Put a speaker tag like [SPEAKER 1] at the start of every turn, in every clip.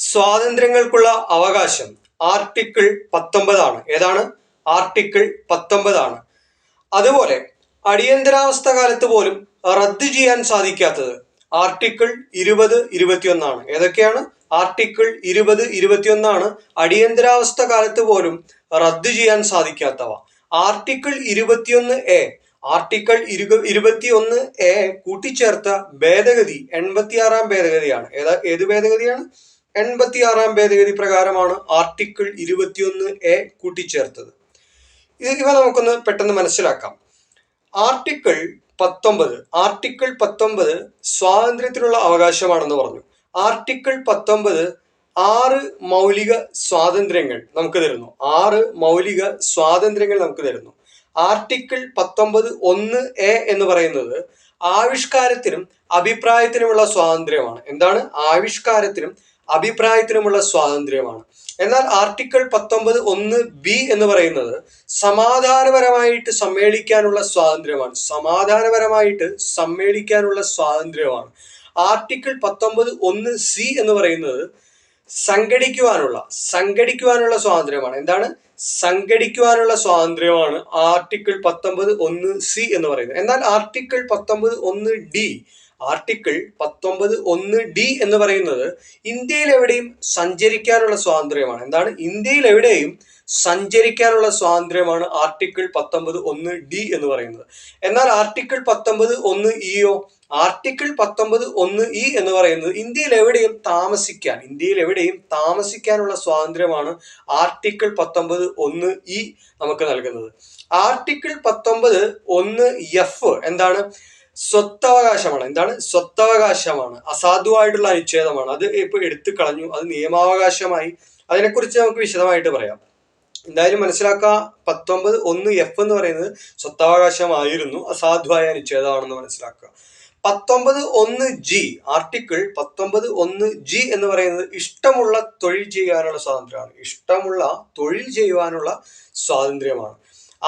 [SPEAKER 1] സ്വാതന്ത്ര്യങ്ങൾക്കുള്ള അവകാശം ആർട്ടിക്കിൾ 19 ഏതാണ്? ആർട്ടിക്കിൾ 19. അതുപോലെ അടിയന്തരാവസ്ഥ കാലത്ത് പോലും റദ്ദു ചെയ്യാൻ സാധിക്കാത്തത് ആർട്ടിക്കിൾ 20, 21. ഏതൊക്കെയാണ്? ആർട്ടിക്കിൾ 20, 21 അടിയന്തരാവസ്ഥ കാലത്ത് പോലും റദ്ദു ചെയ്യാൻ സാധിക്കാത്തവ. ആർട്ടിക്കിൾ 21A, ആർട്ടിക്കിൾ 21A കൂട്ടിച്ചേർത്ത ഭേദഗതി 86 ഭേദഗതിയാണ്. ഏത് ഭേദഗതിയാണ്? 86 ഭേദഗതി പ്രകാരമാണ് ആർട്ടിക്കിൾ 21A കൂട്ടിച്ചേർത്തത്. ഇവ നമുക്കൊന്ന് പെട്ടെന്ന് മനസ്സിലാക്കാം. ആർട്ടിക്കിൾ 19 സ്വാതന്ത്ര്യത്തിനുള്ള അവകാശമാണെന്ന് പറഞ്ഞു. ആർട്ടിക്കിൾ 19 6 മൗലിക സ്വാതന്ത്ര്യങ്ങൾ നമുക്ക് തരുന്നു. 6 മൗലിക സ്വാതന്ത്ര്യങ്ങൾ നമുക്ക് തരുന്നു. ആർട്ടിക്കിൾ 19(1)A എന്ന് പറയുന്നത് ആവിഷ്കാരത്തിനും അഭിപ്രായത്തിനുമുള്ള സ്വാതന്ത്ര്യമാണ്. എന്താണ്? ആവിഷ്കാരത്തിനും അഭിപ്രായത്തിനുമുള്ള സ്വാതന്ത്ര്യമാണ്. എന്നാൽ ആർട്ടിക്കിൾ 19(1)B എന്ന് പറയുന്നത് സമാധാനപരമായിട്ട് സമ്മേളിക്കാനുള്ള സ്വാതന്ത്ര്യമാണ്. ആർട്ടിക്കിൾ 19(1)C എന്ന് പറയുന്നത് സംഘടിക്കുവാനുള്ള സ്വാതന്ത്ര്യമാണ്. എന്താണ്? സംഘടിക്കുവാനുള്ള സ്വാതന്ത്ര്യമാണ് ആർട്ടിക്കിൾ 19(1)C എന്ന് പറയുന്നത്. എന്നാൽ ആർട്ടിക്കിൾ 19(1)D എന്ന് പറയുന്നത് ഇന്ത്യയിൽ എവിടെയും സഞ്ചരിക്കാനുള്ള സ്വാതന്ത്ര്യമാണ്. എന്താണ്? ഇന്ത്യയിൽ എവിടെയും സഞ്ചരിക്കാനുള്ള സ്വാതന്ത്ര്യമാണ് ആർട്ടിക്കിൾ 19(1)D എന്ന് പറയുന്നത്. എന്നാൽ ആർട്ടിക്കിൾ 19(1)Eയോ? ആർട്ടിക്കിൾ 19(1)E എന്ന് പറയുന്നത് ഇന്ത്യയിൽ എവിടെയും താമസിക്കാനുള്ള സ്വാതന്ത്ര്യമാണ് ആർട്ടിക്കിൾ 19(1)E നമുക്ക് നൽകുന്നത്. ആർട്ടിക്കിൾ 19(1)F എന്താണ്? സ്വത്തവകാശമാണ്. എന്താണ്? സ്വത്തവകാശമാണ്. അസാധുവായിട്ടുള്ള അനുച്ഛേദമാണ്. അത് ഇപ്പൊ എടുത്തു കളഞ്ഞു, അത് നിയമാവകാശമായി. അതിനെക്കുറിച്ച് നമുക്ക് വിശദമായിട്ട് പറയാം. എന്തായാലും മനസ്സിലാക്കുക, 19(1)F എന്ന് പറയുന്നത് സ്വത്തവകാശമായിരുന്നു, അസാധുവായ അനുച്ഛേദമാണെന്ന് മനസ്സിലാക്കുക. 19(1)G, ആർട്ടിക്കിൾ 19(1)G എന്ന് പറയുന്നത് ഇഷ്ടമുള്ള തൊഴിൽ ചെയ്യാനുള്ള സ്വാതന്ത്ര്യമാണ്.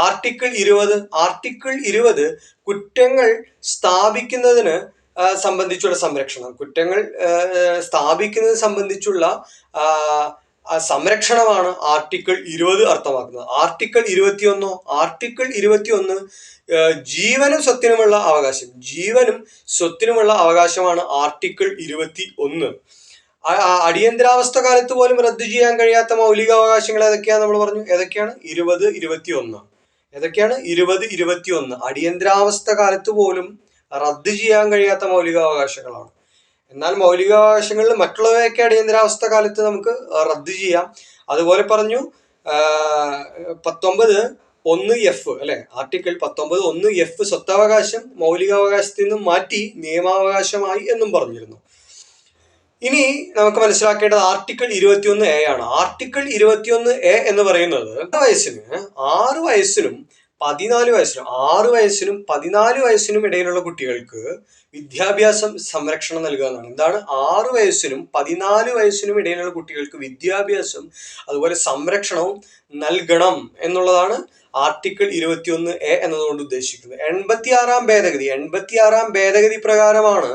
[SPEAKER 1] ആർട്ടിക്കിൾ 20 കുറ്റങ്ങൾ സ്ഥാപിക്കുന്നതിന് സംബന്ധിച്ചുള്ള സംരക്ഷണം. കുറ്റങ്ങൾ സ്ഥാപിക്കുന്നത് സംബന്ധിച്ചുള്ള സംരക്ഷണമാണ് ആർട്ടിക്കിൾ 20 അർത്ഥമാക്കുന്നത്. ആർട്ടിക്കിൾ 21 ജീവനും സ്വത്തിനുമുള്ള അവകാശമാണ് ആർട്ടിക്കിൾ 21. അടിയന്തരാവസ്ഥ കാലത്ത് പോലും റദ്ദു ചെയ്യാൻ കഴിയാത്ത മൗലികാവകാശങ്ങൾ ഏതൊക്കെയാണ് നമ്മൾ പറഞ്ഞു? ഏതൊക്കെയാണ്? 20, 21. ഏതൊക്കെയാണ്? 20, 21 അടിയന്തരാവസ്ഥ കാലത്ത് പോലും റദ്ദു ചെയ്യാൻ കഴിയാത്ത മൗലികാവകാശങ്ങളാണ്. എന്നാൽ മൗലികാവകാശങ്ങളിൽ മറ്റുള്ളവയൊക്കെ അടിയന്തരാവസ്ഥ കാലത്ത് നമുക്ക് റദ്ദു ചെയ്യാം. അതുപോലെ പറഞ്ഞു 19(1)F അല്ലെ, ആർട്ടിക്കിൾ 19(1)F സ്വത്തവകാശം മൗലികാവകാശത്തിൽ നിന്നും മാറ്റി നിയമാവകാശമായി എന്നും പറഞ്ഞിരുന്നു. ഇനി നമുക്ക് മനസ്സിലാക്കേണ്ടത് ആർട്ടിക്കിൾ 21A ആണ്. ആർട്ടിക്കിൾ 21A എന്ന് പറയുന്നത് 6 വയസ്സിനും 14 വയസ്സിനും ഇടയിലുള്ള കുട്ടികൾക്ക് വിദ്യാഭ്യാസം സംരക്ഷണം നൽകുക എന്നാണ്. എന്താണ്? 6 വയസ്സിനും 14 വയസ്സിനും ഇടയിലുള്ള കുട്ടികൾക്ക് വിദ്യാഭ്യാസം അതുപോലെ സംരക്ഷണവും നൽകണം എന്നുള്ളതാണ് ആർട്ടിക്കിൾ 21A എന്നതുകൊണ്ട് ഉദ്ദേശിക്കുന്നത്. 86 ഭേദഗതി പ്രകാരമാണ്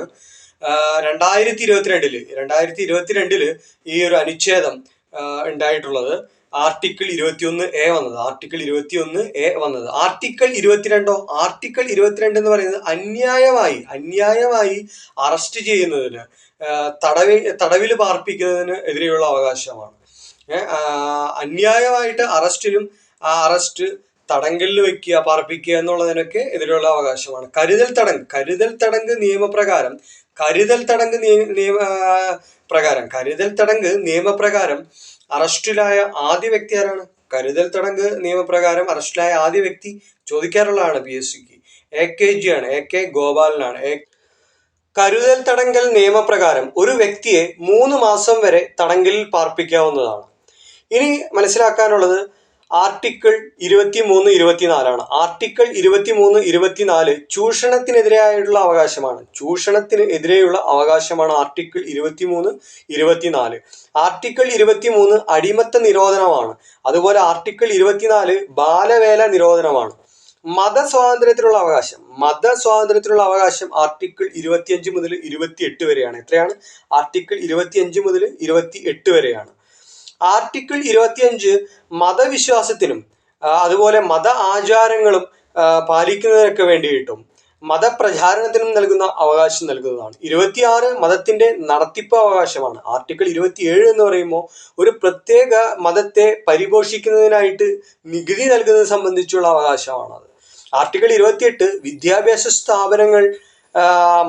[SPEAKER 1] 2022 ഈ ഒരു അനുച്ഛേദം ഉണ്ടായിട്ടുള്ളത്. ആർട്ടിക്കിൾ 21A വന്നത്. ആർട്ടിക്കിൾ 22 ആർട്ടിക്കിൾ 22 എന്ന് പറയുന്നത് അന്യായമായി അറസ്റ്റ് ചെയ്യുന്നതിന്, തടവിൽ പാർപ്പിക്കുന്നതിന് എതിരെയുള്ള അവകാശമാണ്. അന്യായമായിട്ട് അറസ്റ്റ് തടങ്കലിൽ വെക്കുക, പാർപ്പിക്കുക എന്നുള്ളതിനൊക്കെ എതിരെയുള്ള അവകാശമാണ്. കരുതൽ തടങ്ക് നിയമപ്രകാരം അറസ്റ്റിലായ ആദ്യ വ്യക്തി ആരാണ്? കരുതൽ തടങ്ക് നിയമപ്രകാരം അറസ്റ്റിലായ ആദ്യ വ്യക്തി ചോദിക്കാറുള്ളതാണ് PSCക്ക്. AKG ആണ്, AK ഗോപാലനാണ്. കരുതൽ തടങ്കൽ നിയമപ്രകാരം ഒരു വ്യക്തിയെ 3 മാസം വരെ തടങ്കലിൽ പാർപ്പിക്കാവുന്നതാണ്. ഇനി മനസ്സിലാക്കാനുള്ളത് ആർട്ടിക്കിൾ 23, 24 ആർട്ടിക്കിൾ 23, 24 ചൂഷണത്തിനെതിരെയുള്ള അവകാശമാണ് ആർട്ടിക്കിൾ 23, 24. ആർട്ടിക്കിൾ 23 അടിമത്ത നിരോധനമാണ്. അതുപോലെ ആർട്ടിക്കിൾ 24 ബാലവേല നിരോധനമാണ്. മതസ്വാതന്ത്ര്യത്തിനുള്ള അവകാശം. മതസ്വാതന്ത്ര്യത്തിനുള്ള അവകാശം ആർട്ടിക്കിൾ 25 മുതൽ 28 വരെയാണ്. എത്രയാണ്? ആർട്ടിക്കിൾ 25 മുതൽ 28 വരെയാണ്. ആർട്ടിക്കിൾ 25 മതവിശ്വാസത്തിനും അതുപോലെ മത ആചാരങ്ങളും പാലിക്കുന്നതിനൊക്കെ വേണ്ടിയിട്ടും മതപ്രചാരണത്തിനും നൽകുന്ന അവകാശം നൽകുന്നതാണ്. 26 മതത്തിന്റെ നടത്തിപ്പ് അവകാശമാണ്. ആർട്ടിക്കിൾ 27 എന്ന് പറയുമ്പോൾ ഒരു പ്രത്യേക മതത്തെ പരിപോഷിക്കുന്നതിനായിട്ട് നികുതി നൽകുന്നത് സംബന്ധിച്ചുള്ള അവകാശമാണത്. ആർട്ടിക്കിൾ 28 വിദ്യാഭ്യാസ സ്ഥാപനങ്ങൾ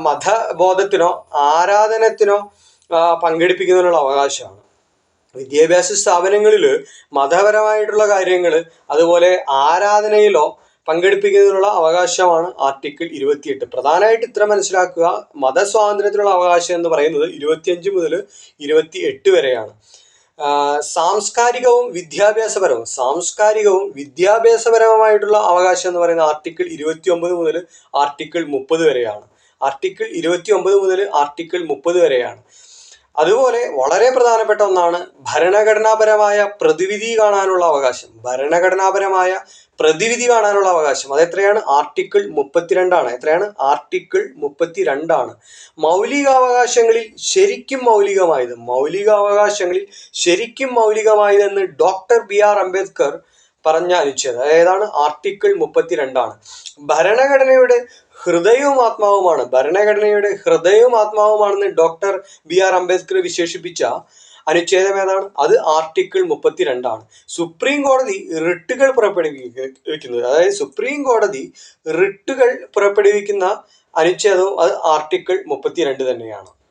[SPEAKER 1] മതബോധത്തിനോ ആരാധനത്തിനോ പങ്കെടുപ്പിക്കുന്നതിനുള്ള അവകാശമാണ്. വിദ്യാഭ്യാസ സ്ഥാപനങ്ങളിൽ മതപരമായിട്ടുള്ള കാര്യങ്ങൾ അതുപോലെ ആരാധനയിലോ പങ്കെടുപ്പിക്കുന്നതിനുള്ള അവകാശമാണ് ആർട്ടിക്കിൾ 28. പ്രധാനമായിട്ട് ഇത്ര മനസ്സിലാക്കുക, മതസ്വാതന്ത്ര്യത്തിനുള്ള അവകാശം എന്ന് പറയുന്നത് 25 മുതൽ 28 വരെയാണ്. സാംസ്കാരികവും വിദ്യാഭ്യാസപരവുമായിട്ടുള്ള അവകാശം എന്ന് പറയുന്നത് ആർട്ടിക്കിൾ 29 മുതൽ ആർട്ടിക്കിൾ 30 വരെയാണ്. ആർട്ടിക്കിൾ 29 മുതൽ ആർട്ടിക്കിൾ 30 വരെയാണ്. അതുപോലെ വളരെ പ്രധാനപ്പെട്ട ഒന്നാണ് ഭരണഘടനാപരമായ പ്രതിവിധി കാണാനുള്ള അവകാശം. അതെത്രയാണ്? ആർട്ടിക്കിൾ 32 ആണ്. എത്രയാണ്? ആർട്ടിക്കിൾ 32 ആണ്. മൗലികാവകാശങ്ങളിൽ ശരിക്കും മൗലികമായതെന്ന് ഡോക്ടർ BR അംബേദ്കർ പറഞ്ഞ അനുച്ഛേദം ഏതാണ്? ആർട്ടിക്കിൾ 32 ആണ്. ഭരണഘടനയുടെ ഹൃദയവും ആത്മാവുമാണെന്ന് ഡോക്ടർ BR അംബേദ്കർ വിശേഷിപ്പിച്ച അനുച്ഛേദം ഏതാണ്? അത് ആർട്ടിക്കിൾ 32 ആണ്. സുപ്രീം കോടതി റിട്ടുകൾ പുറപ്പെടുവിക്കുന്ന അനുച്ഛേദവും അത് ആർട്ടിക്കിൾ 32 തന്നെയാണ്.